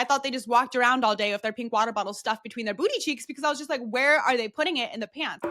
thought they just walked around all day with their pink water bottle stuffed between their booty cheeks, because I was just like, where are they putting it in the pants?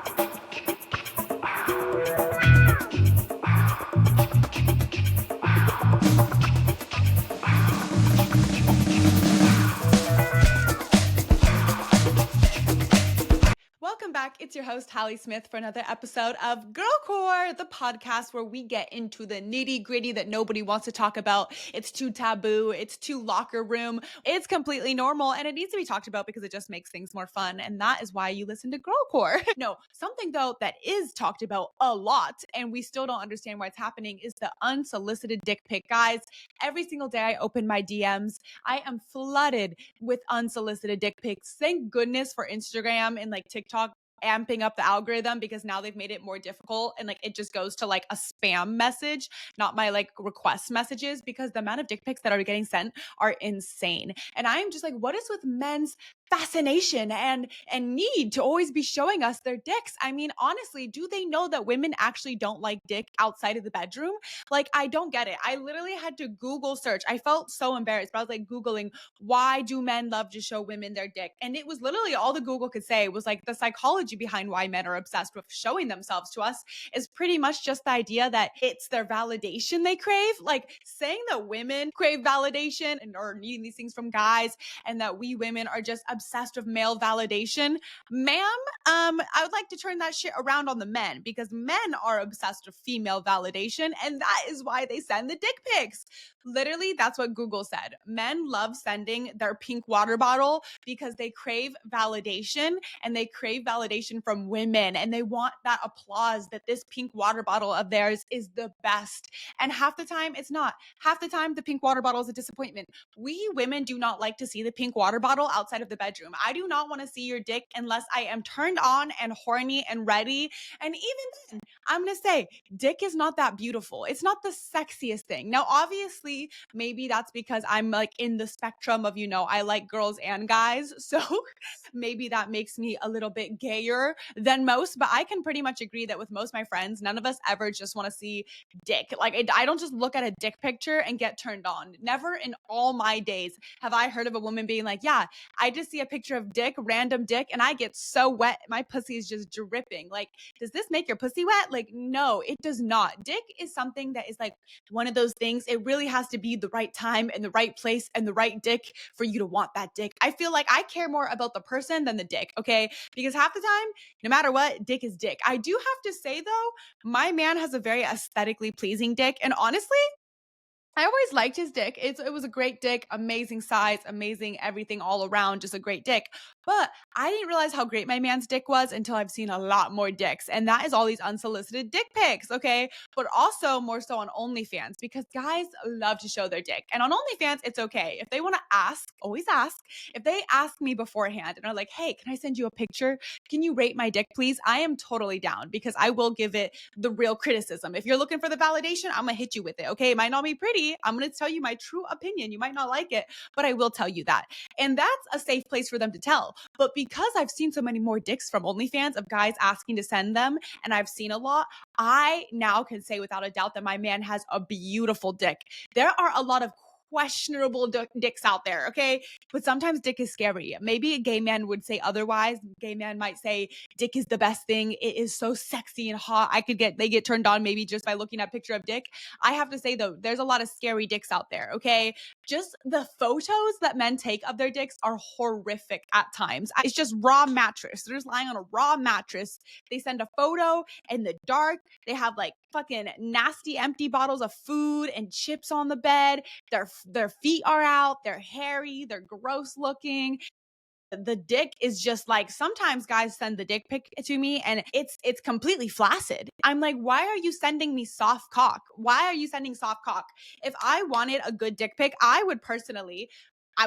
Welcome back. It's your host, Halli Smith, for another episode of Girlcore, the podcast where we get into the nitty gritty that nobody wants to talk about. It's too taboo. It's too locker room. It's completely normal, and it needs to be talked about because it just makes things more fun. And that is why you listen to Girlcore. No, something though that is talked about a lot, and we still don't understand why it's happening, is the unsolicited dick pic. Guys, every single day I open my DMs, I am flooded with unsolicited dick pics. Thank goodness for Instagram and like TikTok amping up the algorithm, because now they've made it more difficult, and like it just goes to like a spam message, not my like request messages, because the amount of dick pics that are getting sent are insane. And I am just like, what is with men's fascination and need to always be showing us their dicks? I mean, honestly, do they know that women actually don't like dick outside of the bedroom? Like, I don't get it. I literally had to Google search. I felt so embarrassed, but I was like Googling, why do men love to show women their dick? And it was literally all the Google could say was like, the psychology behind why men are obsessed with showing themselves to us is pretty much just the idea that it's their validation they crave. Like, saying that women crave validation and or needing these things from guys, and that we women are just obsessed with male validation. Ma'am, I would like to turn that shit around on the men, because men are obsessed with female validation, and that is why they send the dick pics. Literally, that's what Google said. Men love sending their pink water bottle because they crave validation, and they crave validation from women, and they want that applause that this pink water bottle of theirs is the best. And half the time it's not. Half the time the pink water bottle is a disappointment. We women do not like to see the pink water bottle outside of the bedroom. I do not want to see your dick unless I am turned on and horny and ready. And even then, I'm going to say dick is not that beautiful. It's not the sexiest thing. Now, obviously, maybe that's because I'm like in the spectrum of, I like girls and guys. So maybe that makes me a little bit gayer than most, but I can pretty much agree that with most of my friends, none of us ever just want to see dick. Like, I don't just look at a dick picture and get turned on. Never in all my days have I heard of a woman being like, yeah, I just see a picture of dick, random dick, and I get so wet, my pussy is just dripping. Like, does this make your pussy wet? Like, no, it does not. Dick is something that is like one of those things. It really has to be the right time and the right place and the right dick for you to want that dick. I feel like I care more about the person than the dick, okay? Because half the time, no matter what, dick is dick. I do have to say though, my man has a very aesthetically pleasing dick, and honestly, I always liked his dick. It was a great dick, amazing size, amazing everything all around, just a great dick. But I didn't realize how great my man's dick was until I've seen a lot more dicks. And that is all these unsolicited dick pics, okay? But also more so on OnlyFans, because guys love to show their dick. And on OnlyFans, it's okay. If they want to ask, always ask. If they ask me beforehand and are like, hey, can I send you a picture? Can you rate my dick, please? I am totally down, because I will give it the real criticism. If you're looking for the validation, I'm going to hit you with it, okay? It might not be pretty. I'm going to tell you my true opinion. You might not like it, but I will tell you that. And that's a safe place for them to tell. But because I've seen so many more dicks from OnlyFans of guys asking to send them, and I've seen a lot, I now can say without a doubt that my man has a beautiful dick. There are a lot of questionable dicks out there, okay? But sometimes dick is scary. Maybe a gay man would say otherwise. Gay man might say dick is the best thing. It is so sexy and hot. They get turned on maybe just by looking at a picture of dick. I have to say though, there's a lot of scary dicks out there, okay? Just the photos that men take of their dicks are horrific at times. It's just raw mattress. They're just lying on a raw mattress. They send a photo in the dark. They have like fucking nasty empty bottles of food and chips on the bed. Their feet are out, they're hairy, they're gross looking. The dick is just like, sometimes guys send the dick pic to me and it's completely flaccid. I'm like, why are you sending me soft cock? Why are you sending soft cock? If I wanted a good dick pic, I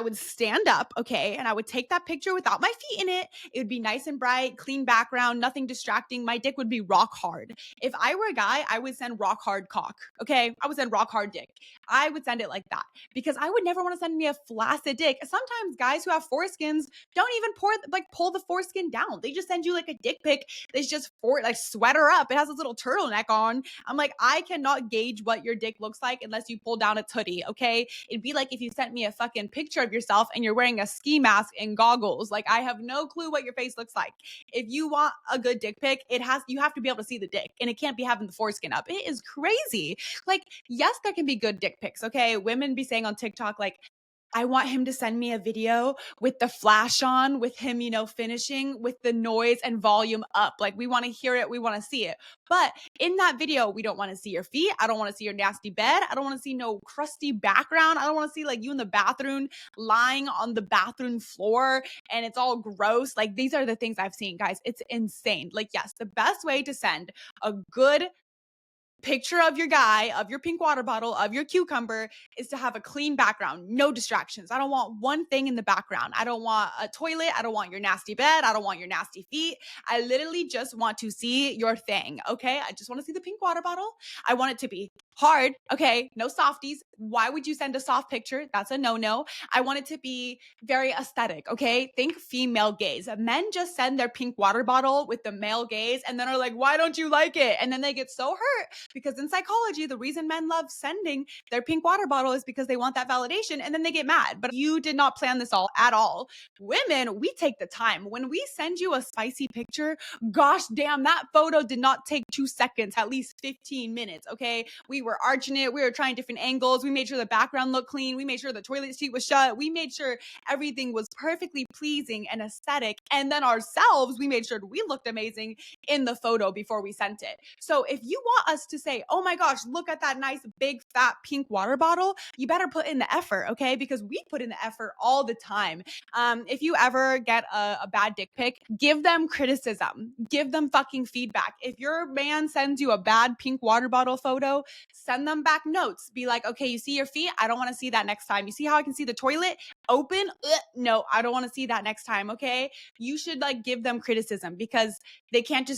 would stand up, okay, and I would take that picture without my feet in it. It would be nice and bright, clean background, nothing distracting. My dick would be rock hard. If I were a guy, I would send rock hard cock, okay? I would send rock hard dick. I would send it like that, because I would never want to send me a flaccid dick. Sometimes guys who have foreskins don't even pull the foreskin down. They just send you like a dick pic. They just sweater up. It has this little turtleneck on. I'm like, I cannot gauge what your dick looks like unless you pull down its hoodie, okay? It'd be like if you sent me a fucking picture picture of yourself and you're wearing a ski mask and goggles. Like, I have no clue what your face looks like. If you want a good dick pic, you have to be able to see the dick, and it can't be having the foreskin up. It is crazy. Like, yes, there can be good dick pics. Okay. Women be saying on TikTok, like, I want him to send me a video with the flash on, with him, finishing with the noise and volume up. Like, we want to hear it. We want to see it. But in that video, we don't want to see your feet. I don't want to see your nasty bed. I don't want to see no crusty background. I don't want to see like you in the bathroom lying on the bathroom floor and it's all gross. Like, these are the things I've seen, guys. It's insane. Like, yes, the best way to send a good picture of your guy, of your pink water bottle, of your cucumber is to have a clean background, no distractions. I don't want one thing in the background. I don't want a toilet. I don't want your nasty bed. I don't want your nasty feet. I literally just want to see your thing. Okay. I just want to see the pink water bottle. I want it to be hard. Okay. No softies. Why would you send a soft picture? That's a no-no. I want it to be very aesthetic. Okay. Think female gaze. Men just send their pink water bottle with the male gaze and then are like, why don't you like it? And then they get so hurt. Because in psychology, the reason men love sending their pink water bottle is because they want that validation and then they get mad. But you did not plan this all at all. Women, we take the time. When we send you a spicy picture, gosh damn, that photo did not take 2 seconds, at least 15 minutes, okay? We were arching it. We were trying different angles. We made sure the background looked clean. We made sure the toilet seat was shut. We made sure everything was perfectly pleasing and aesthetic. And then ourselves, we made sure we looked amazing in the photo before we sent it. So if you want us to say, oh my gosh, look at that nice big fat pink water bottle, you better put in the effort, okay? Because we put in the effort all the time. If you ever get a bad dick pic, give them criticism, give them fucking feedback. If your man sends you a bad pink water bottle photo, send them back notes. Be like, okay, you see your feet? I don't want to see that next time. You see how I can see the toilet open? No, I don't want to see that next time, okay? You should like give them criticism because they can't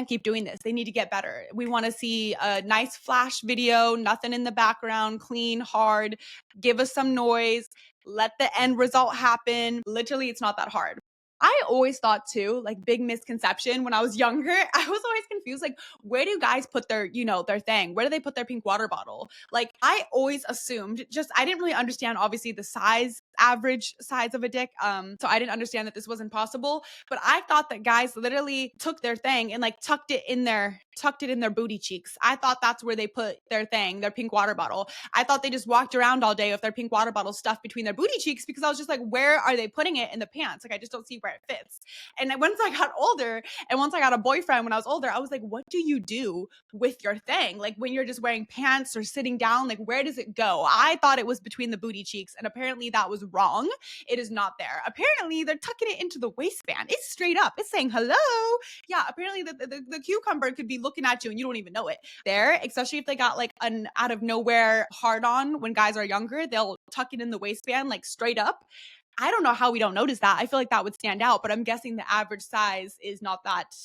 keep doing this. They need to get better. We want to see a nice flash video, nothing in the background, clean, hard, give us some noise, let the end result happen. Literally, it's not that hard. I always thought too, like big misconception when I was younger, I was always confused. Like, where do guys put their, their thing? Where do they put their pink water bottle? Like, I always assumed I didn't really understand, obviously, the average size of a dick. So I didn't understand that this wasn't possible, but I thought that guys literally took their thing and like tucked it in their booty cheeks. I thought that's where they put their thing, their pink water bottle. I thought they just walked around all day with their pink water bottle stuffed between their booty cheeks because I was just like, where are they putting it in the pants? Like, I just don't see where it fits. And once I got older and once I got a boyfriend when I was older, I was like, what do you do with your thing? Like, when you're just wearing pants or sitting down, like, where does it go? I thought it was between the booty cheeks, and apparently that was wrong. It is not there. Apparently they're tucking it into the waistband. It's straight up. It's saying hello. Yeah, apparently the cucumber could be looking at you and you don't even know it there, especially if they got like an out of nowhere hard on. When guys are younger, they'll tuck it in the waistband like straight up. I don't know how we don't notice that. I feel like that would stand out, but I'm guessing the average size is not that,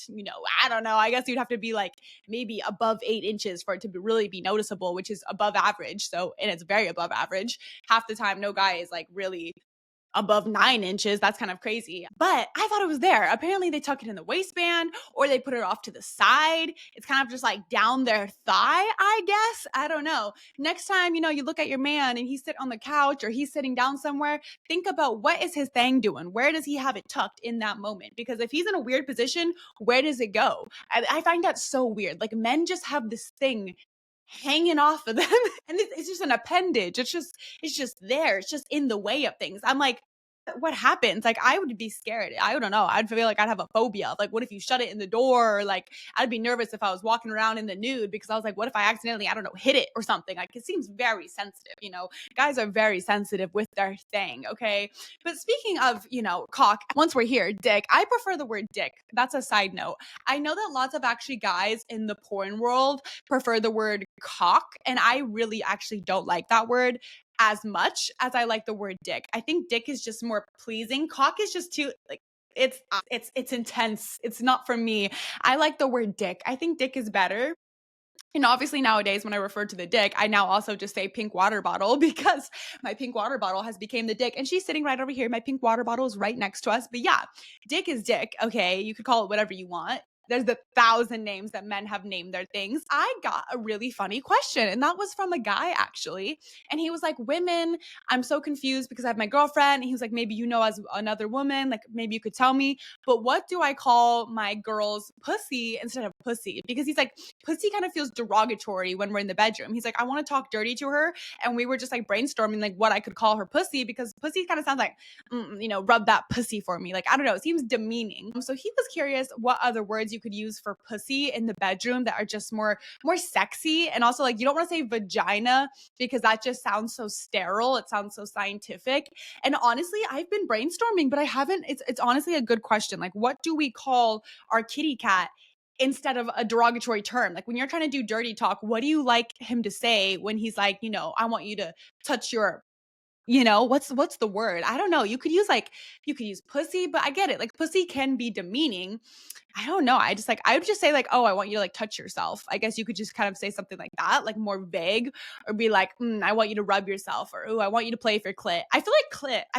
I don't know. I guess you'd have to be like maybe above 8 inches for it to really be noticeable, which is above average. So, and it's very above average. Half the time, no guy is like really above 9 inches. That's kind of crazy. But I thought it was there. Apparently they tuck it in the waistband or they put it off to the side. It's kind of just like down their thigh, I guess. I don't know. Next time, you look at your man and he's sitting on the couch or he's sitting down somewhere, think about what is his thing doing? Where does he have it tucked in that moment? Because if he's in a weird position, where does it go? I find that so weird. Like, men just have this thing hanging off of them and it's just an appendage. It's just there. It's just in the way of things. I'm like, what happens? Like, I would be scared. I don't know. I'd feel like I'd have a phobia of like, what if you shut it in the door? Or like, I'd be nervous if I was walking around in the nude because I was like, what if I accidentally, I don't know, hit it or something? Like, it seems very sensitive, guys are very sensitive with their thing. Okay. But speaking of, cock, once we're here, dick, I prefer the word dick. That's a side note. I know that lots of actually guys in the porn world prefer the word cock. And I really actually don't like that word as much as I like the word dick. I think dick is just more pleasing. Cock is just too like it's intense. It's not for me. I like the word dick. I think dick is better. And obviously nowadays when I refer to the dick, I now also just say pink water bottle because my pink water bottle has become the dick and she's sitting right over here. My pink water bottle is right next to us. But yeah, dick is dick. Okay. You could call it whatever you want. there's the thousand names that men have named their things. I got a really funny question, and that was from a guy actually. And he was like, women, I'm so confused because I have my girlfriend. And he was like, maybe you know as another woman, like maybe you could tell me, but what do I call my girl's pussy instead of pussy? Because he's like, pussy kind of feels derogatory when we're in the bedroom. He's like, I want to talk dirty to her. And we were just like brainstorming like what I could call her pussy, because pussy kind of sounds like, rub that pussy for me. Like, I don't know, it seems demeaning. So he was curious what other words you could use for pussy in the bedroom that are just more sexy. And also, like, you don't want to say vagina because that just sounds so sterile. It sounds so scientific. And honestly, I've been brainstorming, but I haven't. It's honestly a good question. Like, what do we call our kitty cat instead of a derogatory term? Like, when you're trying to do dirty talk, what do you like him to say when he's like, I want you to touch your, what's the word? I don't know. You could use pussy, but I get it. Like, pussy can be demeaning. I don't know. I would just say like, oh, I want you to like touch yourself. I guess you could just kind of say something like that, like more vague, or be like, I want you to rub yourself, or, oh, I want you to play with your clit. I feel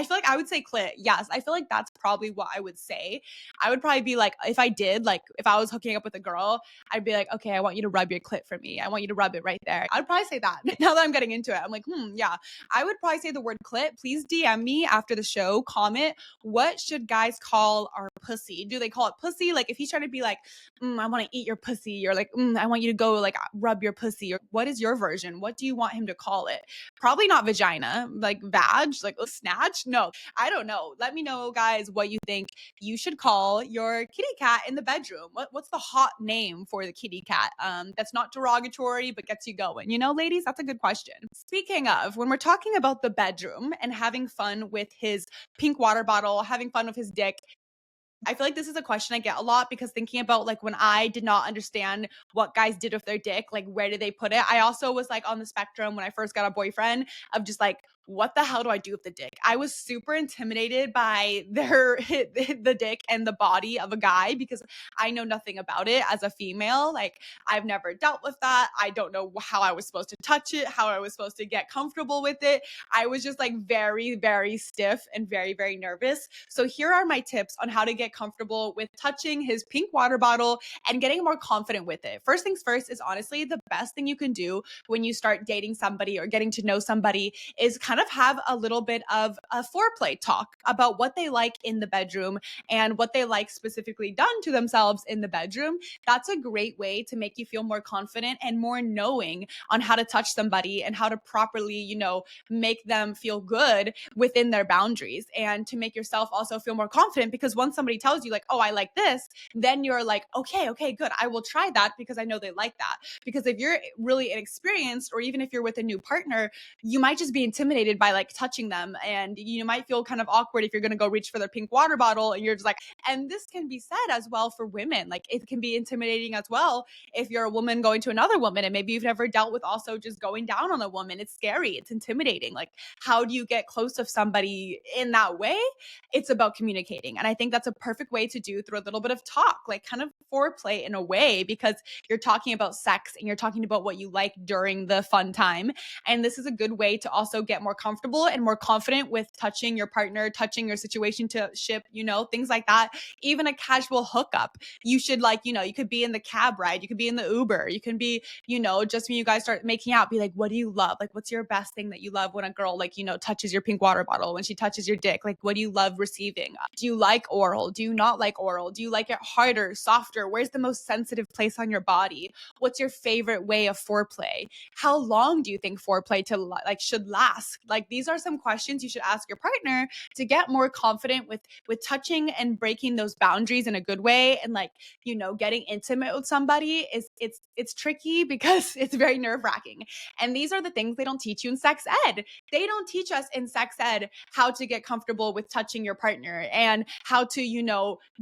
like I would say clit. Yes. I feel like that's probably what I would say. I would probably be like, if I was hooking up with a girl, I'd be like, okay, I want you to rub your clit for me. I want you to rub it right there. I'd probably say that. Now that I'm getting into it, I'm like, yeah, I would probably say the word clit. Please DM me after the show, comment, what should guys call our pussy? Do they call it pussy? Like, if he's trying to be like, I want to eat your pussy, or like, I want you to go like rub your pussy, or what is your version? What do you want him to call it? Probably not vagina, like vag, like snatch. No, I don't know. Let me know, guys, what you think you should call your kitty cat in the bedroom. What's the hot name for the kitty cat? That's not derogatory, but gets you going. Ladies, that's a good question. Speaking of, when we're talking about the bedroom and having fun with his pink water bottle, having fun with his dick, I feel like this is a question I get a lot, because thinking about like when I did not understand what guys did with their dick, like where did they put it? I also was like on the spectrum when I first got a boyfriend of just like, what the hell do I do with the dick? I was super intimidated by the dick and the body of a guy, because I know nothing about it as a female. Like, I've never dealt with that. I don't know how I was supposed to touch it, how I was supposed to get comfortable with it. I was just like very, very stiff and very, very nervous. So here are my tips on how to get comfortable with touching his pink water bottle and getting more confident with it. First things first is honestly the best thing you can do when you start dating somebody or getting to know somebody is kind of have a little bit of a foreplay talk about what they like in the bedroom and what they like specifically done to themselves in the bedroom. That's a great way to make you feel more confident and more knowing on how to touch somebody and how to properly, make them feel good within their boundaries, and to make yourself also feel more confident, because once somebody tells you like, oh, I like this, then you're like, okay, good. I will try that because I know they like that. Because if you're really inexperienced, or even if you're with a new partner, you might just be intimidated by like touching them, and you might feel kind of awkward if you're going to go reach for their pink water bottle and you're just like, and this can be said as well for women. Like, it can be intimidating as well if you're a woman going to another woman and maybe you've never dealt with also just going down on a woman. It's scary. It's intimidating. Like, how do you get close to somebody in that way? It's about communicating. And I think that's a perfect way to do through a little bit of talk, like kind of foreplay in a way, because you're talking about sex and you're talking about what you like during the fun time. And this is a good way to also get more comfortable and more confident with touching your partner, touching your situation to ship, things like that. Even a casual hookup. You should you could be in the cab ride, you could be in the Uber, you can be, just when you guys start making out, be like, what do you love? Like, what's your best thing that you love when a girl, touches your pink water bottle, when she touches your dick? Like, what do you love receiving? Do you like oral? Do you not like oral? Do you like it harder, softer? Where's the most sensitive place on your body? What's your favorite way of foreplay? How long do you think foreplay should last? Like, these are some questions you should ask your partner to get more confident with touching and breaking those boundaries in a good way. And getting intimate with somebody it's tricky because it's very nerve-wracking. And these are the things they don't teach you in sex ed. They don't teach us in sex ed how to get comfortable with touching your partner and how to,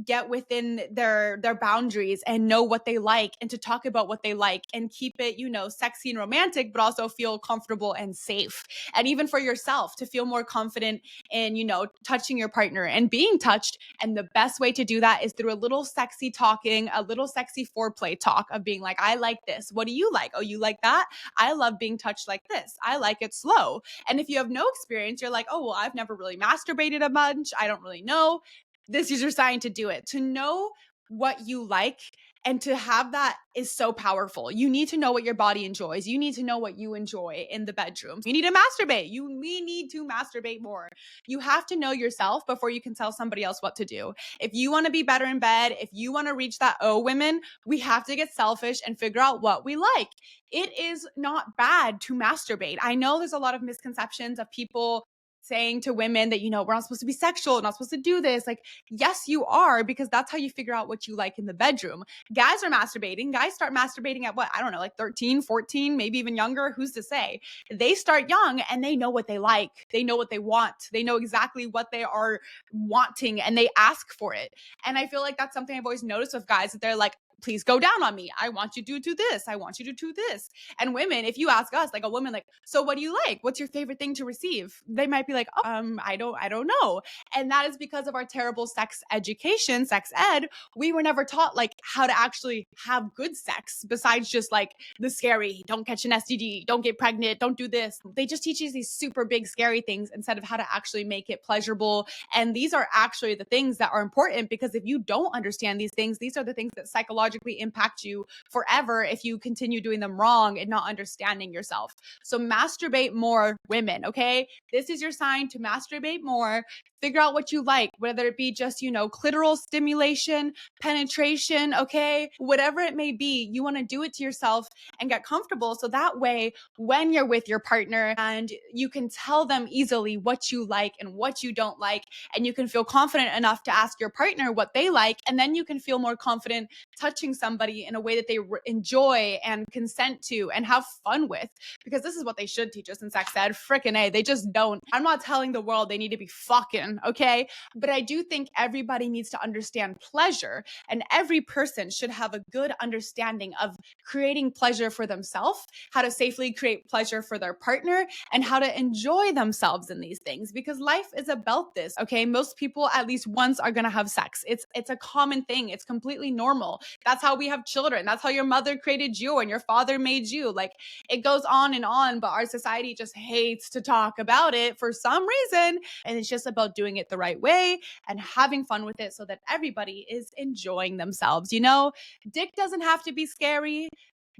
get within their boundaries and know what they like, and to talk about what they like and keep it, sexy and romantic, but also feel comfortable and safe. And even for yourself to feel more confident in, touching your partner and being touched. And the best way to do that is through a little sexy talking, a little sexy foreplay talk of being like, I like this. What do you like? Oh, you like that? I love being touched like this. I like it slow. And if you have no experience, you're like, oh, well, I've never really masturbated a bunch. I don't really know. This is your sign to do it. To know what you like And to have that is so powerful. You need to know what your body enjoys. You need to know what you enjoy in the bedroom. You need to masturbate. We need to masturbate more. You have to know yourself before you can tell somebody else what to do. If you want to be better in bed, if you want to reach that women, we have to get selfish and figure out what we like. It is not bad to masturbate. I know there's a lot of misconceptions of people saying to women that, we're not supposed to be sexual, not supposed to do this. Like, yes, you are, because that's how you figure out what you like in the bedroom. Guys are masturbating. Guys start masturbating at what? I don't know, like 13, 14, maybe even younger. Who's to say? They start young and they know what they like. They know what they want. They know exactly what they are wanting and they ask for it. And I feel like that's something I've always noticed with guys, that they're like, please go down on me. I want you to do this. I want you to do this. And women, if you ask us, like a woman, like, so what do you like? What's your favorite thing to receive? They might be like, I don't know. And that is because of our terrible sex education, sex ed. We were never taught like how to actually have good sex besides just like the scary, don't catch an STD, don't get pregnant, don't do this. They just teach you these super big scary things instead of how to actually make it pleasurable. And these are actually the things that are important, because if you don't understand these things, these are the things that psychologically impact you forever if you continue doing them wrong and not understanding yourself. So masturbate more, women, okay? This is your sign to masturbate more. Figure out what you like, whether it be just, clitoral stimulation, penetration, okay? Whatever it may be, you want to do it to yourself and get comfortable. So that way, when you're with your partner and you can tell them easily what you like and what you don't like, and you can feel confident enough to ask your partner what they like, and then you can feel more confident touching somebody in a way that they enjoy and consent to and have fun with, because this is what they should teach us in sex ed. Frickin' A, they just don't. I'm not telling the world they need to be fucking, okay? But I do think everybody needs to understand pleasure, and every person should have a good understanding of creating pleasure for themselves, how to safely create pleasure for their partner, and how to enjoy themselves in these things, because life is about this, okay? Most people at least once are gonna have sex. It's a common thing. It's completely normal. That's how we have children. That's how your mother created you and your father made you. Like, it goes on, but our society just hates to talk about it for some reason. And it's just about doing it the right way and having fun with it so that everybody is enjoying themselves. Dick doesn't have to be scary.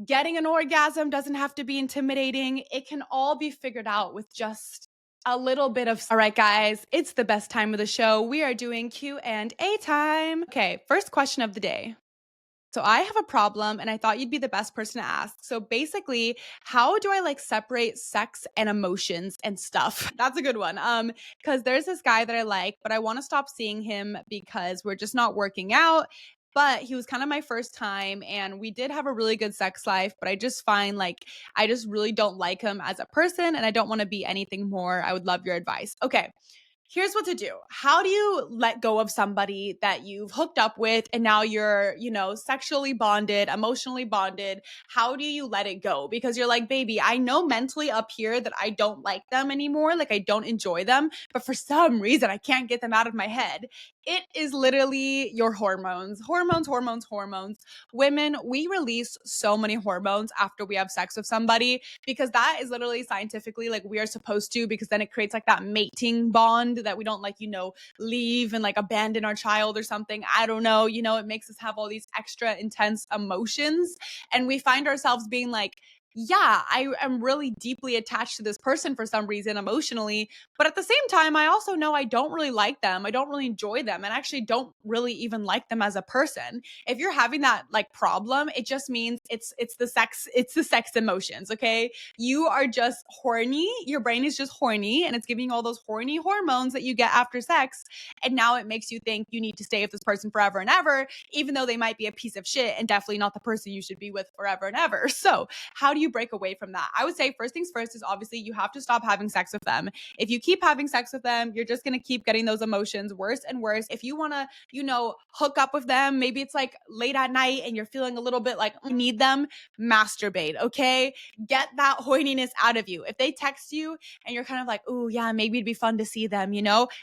Getting an orgasm doesn't have to be intimidating. It can all be figured out with just a little bit of. All right, guys, it's the best time of the show. We are doing Q&A time. Okay, first question of the day. So I have a problem and I thought you'd be the best person to ask. So basically, how do I separate sex and emotions and stuff? That's a good one. Because there's this guy that I like, but I want to stop seeing him because we're just not working out. But he was kind of my first time and we did have a really good sex life, but I just find I just really don't like him as a person and I don't want to be anything more. I would love your advice. Okay. Here's what to do. How do you let go of somebody that you've hooked up with and now you're, sexually bonded, emotionally bonded? How do you let it go? Because you're like, baby, I know mentally up here that I don't like them anymore. Like, I don't enjoy them, but for some reason I can't get them out of my head. It is literally your hormones. Hormones. Women, we release so many hormones after we have sex with somebody, because that is literally scientifically we are supposed to, because then it creates that mating bond that we don't leave and abandon our child or something. I don't know. It makes us have all these extra intense emotions, and we find ourselves being yeah, I am really deeply attached to this person for some reason emotionally. But at the same time, I also know I don't really like them. I don't really enjoy them, and actually don't really even like them as a person. If you're having that problem, it just means it's the sex emotions, okay? You are just horny. Your brain is just horny and it's giving you all those horny hormones that you get after sex. And now it makes you think you need to stay with this person forever and ever, even though they might be a piece of shit and definitely not the person you should be with forever and ever. So how do you break away from that? I would say first things first is obviously you have to stop having sex with them. If you keep having sex with them, you're just going to keep getting those emotions worse and worse. If you want to, hook up with them, maybe it's late at night and you're feeling a little bit you need them, masturbate, okay? Get that hoininess out of you. If they text you and you're kind of oh yeah, maybe it'd be fun to see them,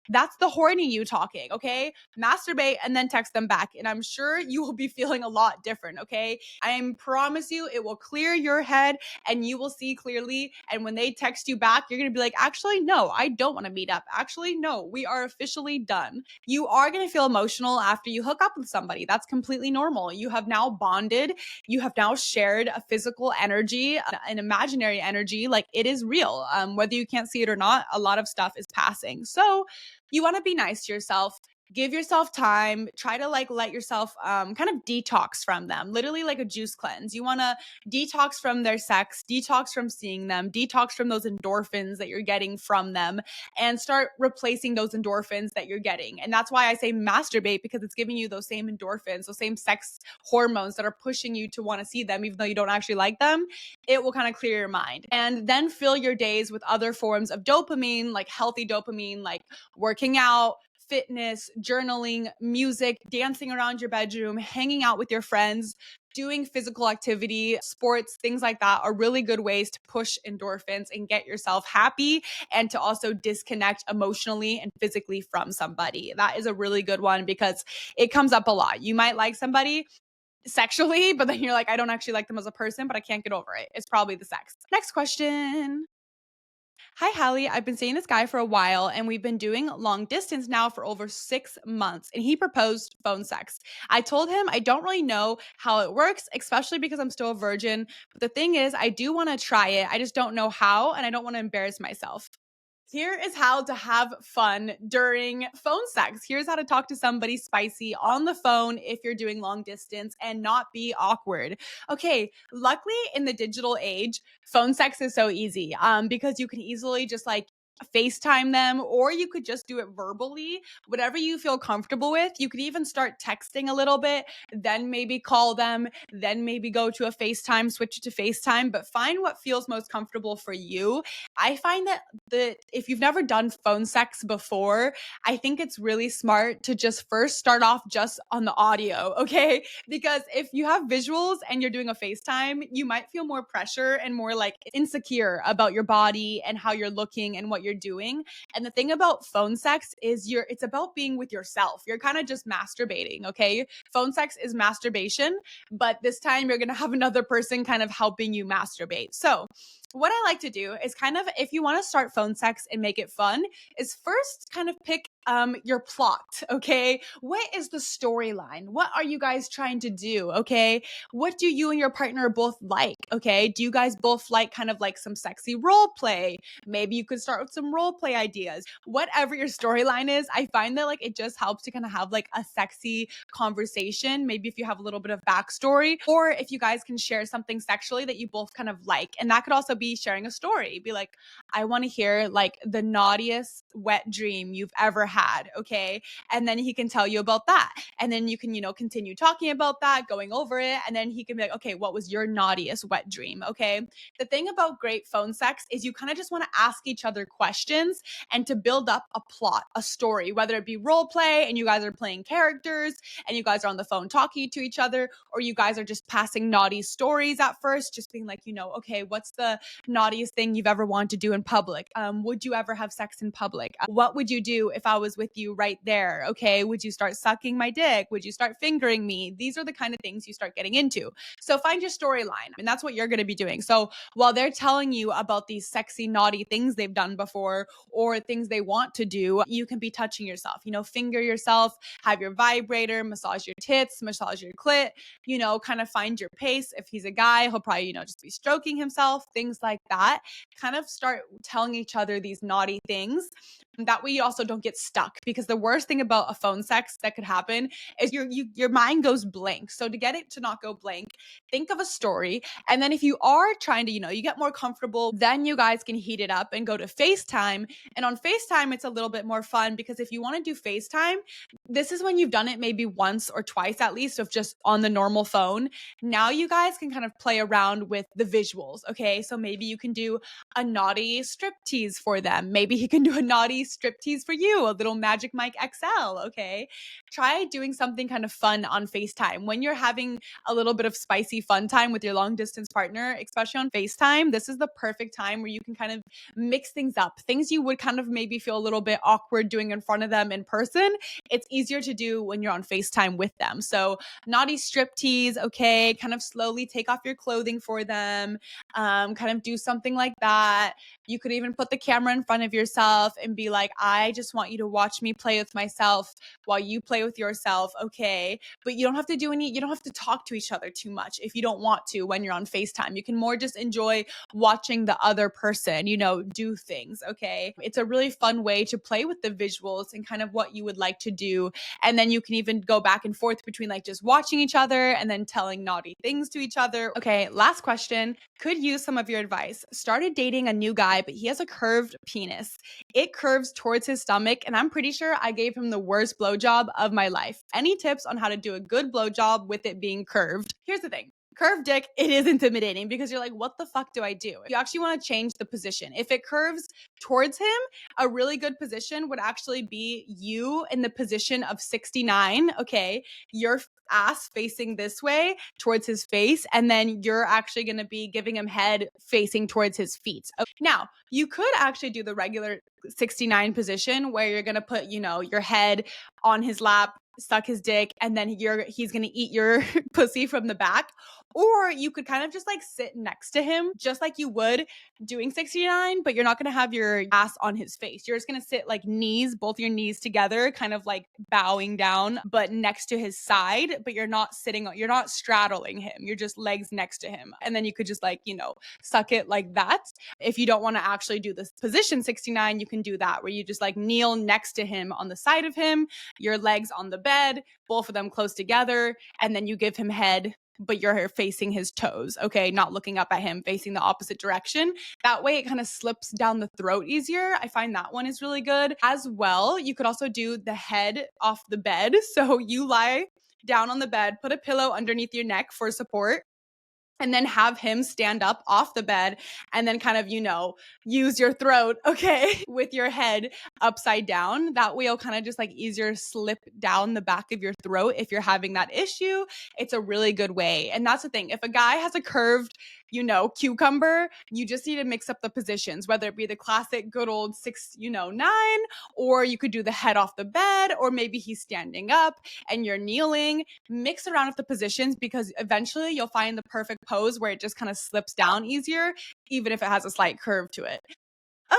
that's the horny you talking, okay? Masturbate and then text them back. And I'm sure you will be feeling a lot different, okay? I promise you it will clear your head head and you will see clearly. And when they text you back, you're going to be like, actually, no, I don't want to meet up. Actually, no, we are officially done. You are going to feel emotional after you hook up with somebody. That's completely normal. You have now bonded. You have now shared a physical energy, an imaginary energy. Like it is real. Whether you can't see it or not, a lot of stuff is passing. So you want to be nice to yourself. Give yourself time. Try to like let yourself kind of detox from them, literally like a juice cleanse. You want to detox from their sex, detox from seeing them, detox from those endorphins that you're getting from them, and start replacing those endorphins that you're getting. And that's why I say masturbate, because it's giving you those same endorphins, those same sex hormones that are pushing you to want to see them, even though you don't actually like them. It will kind of clear your mind. And then fill your days with other forms of dopamine, like healthy dopamine, like working out, fitness, journaling, music, dancing around your bedroom, hanging out with your friends, doing physical activity, sports, things like that are really good ways to push endorphins and get yourself happy and to also disconnect emotionally and physically from somebody. That is a really good one because it comes up a lot. You might like somebody sexually, but then you're like, I don't actually like them as a person, but I can't get over it. It's probably the sex. Next question. Hi, Hallie. I've been seeing this guy for a while and we've been doing long distance now for over 6 months and he proposed phone sex. I told him I don't really know how it works, especially because I'm still a virgin. But the thing is, I do want to try it. I just don't know how and I don't want to embarrass myself. Here is how to have fun during phone sex. Here's how to talk to somebody spicy on the phone if you're doing long distance and not be awkward. Okay, luckily in the digital age, phone sex is so easy because you can easily just like FaceTime them, or you could just do it verbally, whatever you feel comfortable with. You could even start texting a little bit, then maybe call them, then maybe go to a FaceTime, switch it to FaceTime, but find what feels most comfortable for you. I find that if you've never done phone sex before, I think it's really smart to just first start off just on the audio, okay? Because if you have visuals and you're doing a FaceTime, you might feel more pressure and more like insecure about your body and how you're looking and what you're doing. And the thing about phone sex is it's about being with yourself. You're kind of just masturbating, okay? Phone sex is masturbation, but this time you're going to have another person kind of helping you masturbate. So, what I like to do is kind of, if you want to start phone sex and make it fun, is first kind of pick your plot, okay? What is the storyline? What are you guys trying to do, okay? What do you and your partner both like, okay? Do you guys both like kind of like some sexy role play? Maybe you could start with some role play ideas. Whatever your storyline is, I find that like it just helps to kind of have like a sexy conversation. Maybe if you have a little bit of backstory, or if you guys can share something sexually that you both kind of like. And that could also be sharing a story. Be like, I want to hear like the naughtiest wet dream you've ever had, okay? And then he can tell you about that. And then you can, continue talking about that, going over it. And then he can be like, okay, what was your naughtiest wet dream, okay? The thing about great phone sex is you kind of just want to ask each other questions and to build up a plot, a story, whether it be role play and you guys are playing characters and you guys are on the phone talking to each other, or you guys are just passing naughty stories at first, just being like, okay, what's the naughtiest thing you've ever wanted to do in public? Would you ever have sex in public? What would you do if I was with you right there? Okay, would you start sucking my dick? Would you start fingering me? These are the kind of things you start getting into. So find your storyline, and that's what you're going to be doing. So while they're telling you about these sexy, naughty things they've done before or things they want to do, you can be touching yourself, finger yourself, have your vibrator, massage your tits, massage your clit, kind of find your pace. If he's a guy, he'll probably, just be stroking himself, things like that. Kind of start telling each other these naughty things. That way you also don't get stuck, because the worst thing about a phone sex that could happen is your mind goes blank. So to get it to not go blank, think of a story. And then if you are trying to, you get more comfortable, then you guys can heat it up and go to FaceTime. And on FaceTime, it's a little bit more fun, because if you want to do FaceTime, this is when you've done it maybe once or twice at least of just on the normal phone. Now you guys can kind of play around with the visuals, okay? So maybe you can do a naughty striptease for them. Maybe he can do a naughty striptease for you, a little Magic Mike XL, okay? Try doing something kind of fun on FaceTime. When you're having a little bit of spicy fun time with your long distance partner, especially on FaceTime, this is the perfect time where you can kind of mix things up. Things you would kind of maybe feel a little bit awkward doing in front of them in person, it's easier to do when you're on FaceTime with them. So naughty striptease, okay, kind of slowly take off your clothing for them, kind of do something like that. You could even put the camera in front of yourself and be like, I just want you to watch me play with myself while you play with yourself, okay? But you don't have to you don't have to talk to each other too much if you don't want to when you're on FaceTime. You can more just enjoy watching the other person, do things, okay? It's a really fun way to play with the visuals and kind of what you would like to do. And then you can even go back and forth between like just watching each other and then telling naughty things to each other. Okay, last question. Could use some of your advice. Started dating a new guy, but he has a curved penis. It curves towards his stomach, and I'm pretty sure I gave him the worst blowjob of my life. Any tips on how to do a good blowjob with it being curved? Here's the thing. Curved dick, it is intimidating because you're like, what the fuck do I do? You actually want to change the position. If it curves towards him, a really good position would actually be you in the position of 69, okay? Your ass facing this way towards his face, and then you're actually going to be giving him head facing towards his feet. Okay. Now, you could actually do the regular 69 position where you're going to put, your head on his lap, suck his dick, and then he's going to eat your pussy from the back. Or you could kind of just like sit next to him, just like you would doing 69, but you're not going to have your ass on his face. You're just going to sit like both your knees together, kind of like bowing down, but next to his side, but you're not straddling him. You're just legs next to him. And then you could just like, suck it like that. If you don't want to actually do this position 69, you can do that where you just like kneel next to him on the side of him, your legs on the bed, both of them close together, and then you give him head, but you're facing his toes, okay? Not looking up at him, facing the opposite direction. That way it kind of slips down the throat easier. I find that one is really good. As well, you could also do the head off the bed. So you lie down on the bed, put a pillow underneath your neck for support, and then have him stand up off the bed and then kind of, use your throat, okay, with your head upside down. That way you'll kind of just like easier slip down the back of your throat if you're having that issue. It's a really good way. And that's the thing. If a guy has a curved, cucumber, you just need to mix up the positions, whether it be the classic good old 9, or you could do the head off the bed, or maybe he's standing up and you're kneeling. Mix around with the positions because eventually you'll find the perfect pose where it just kind of slips down easier, even if it has a slight curve to it.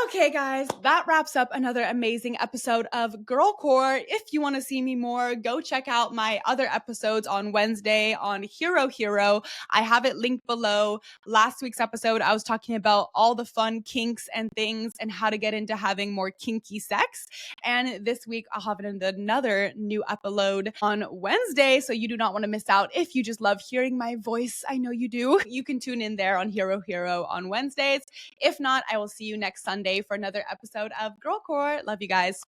Okay, guys, that wraps up another amazing episode of Girlcore. If you want to see me more, go check out my other episodes on Wednesday on Hero Hero. I have it linked below. Last week's episode, I was talking about all the fun kinks and things and how to get into having more kinky sex. And this week, I'll have another new upload on Wednesday, so you do not want to miss out. If you just love hearing my voice, I know you do, you can tune in there on Hero Hero on Wednesdays. If not, I will see you next Sunday for another episode of Girlcore. Love you guys.